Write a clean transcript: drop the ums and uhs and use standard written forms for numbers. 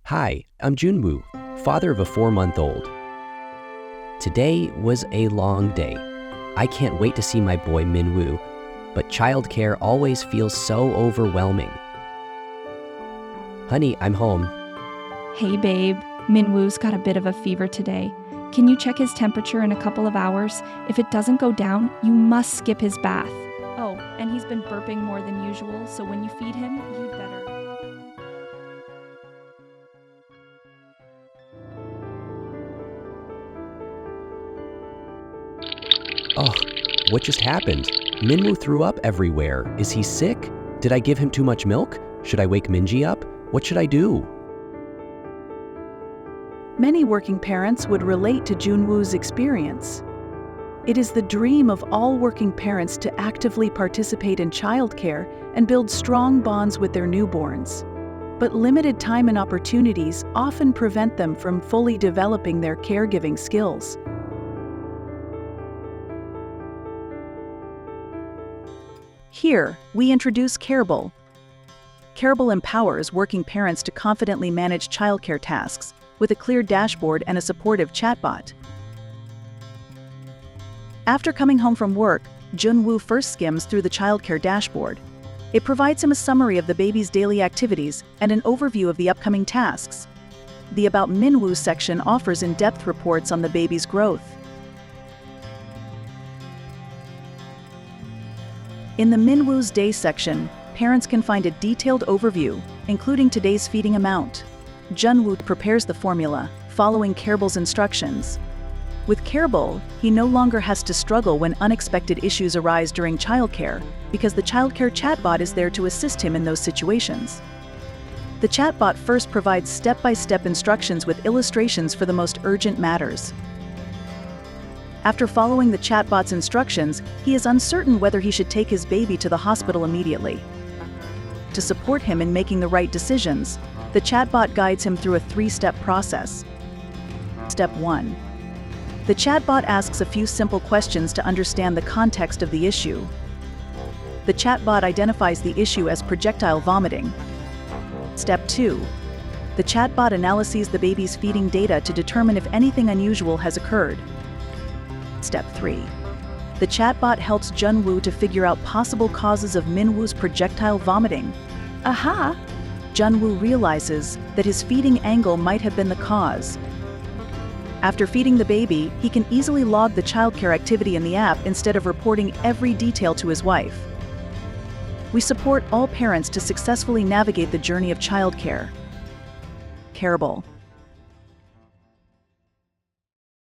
Hi, I'm Junwoo, father of a 4-month-old. Today was a long day. I can't wait to see my boy Minwoo, but childcare always feels so overwhelming. Honey, I'm home. Hey babe, Minwoo's got a bit of a fever today. Can you check his temperature in a couple of hours? If it doesn't go down, you must skip his bath. Oh, and he's been burping more than usual, so when you feed him, you'd better. Oh, what just happened? Minwoo threw up everywhere. Is he sick? Did I give him too much milk? Should I wake Minji up? What should I do? Many working parents would relate to Junwoo's experience. It is the dream of all working parents to actively participate in childcare and build strong bonds with their newborns. But limited time and opportunities often prevent them from fully developing their caregiving skills. Here, we introduce Careble. Careble empowers working parents to confidently manage childcare tasks with a clear dashboard and a supportive chatbot. After coming home from work, Junwoo first skims through the childcare dashboard. It provides him a summary of the baby's daily activities and an overview of the upcoming tasks. The About Minwoo section offers in-depth reports on the baby's growth. In the Minwoo's Day section, parents can find a detailed overview, including today's feeding amount. Junwoo prepares the formula, following Careble's instructions. With Careble, he no longer has to struggle when unexpected issues arise during childcare, because the childcare chatbot is there to assist him in those situations. The chatbot first provides step-by-step instructions with illustrations for the most urgent matters. After following the chatbot's instructions, he is uncertain whether he should take his baby to the hospital immediately. To support him in making the right decisions, the chatbot guides him through a 3-step process. Step 1. The chatbot asks a few simple questions to understand the context of the issue. The chatbot identifies the issue as projectile vomiting. Step 2. The chatbot analyzes the baby's feeding data to determine if anything unusual has occurred. Step 3. The chatbot helps Junwoo to figure out possible causes of Minwoo's projectile vomiting. Aha! Junwoo realizes that his feeding angle might have been the cause. After feeding the baby, he can easily log the childcare activity in the app instead of reporting every detail to his wife. We support all parents to successfully navigate the journey of childcare. Careble.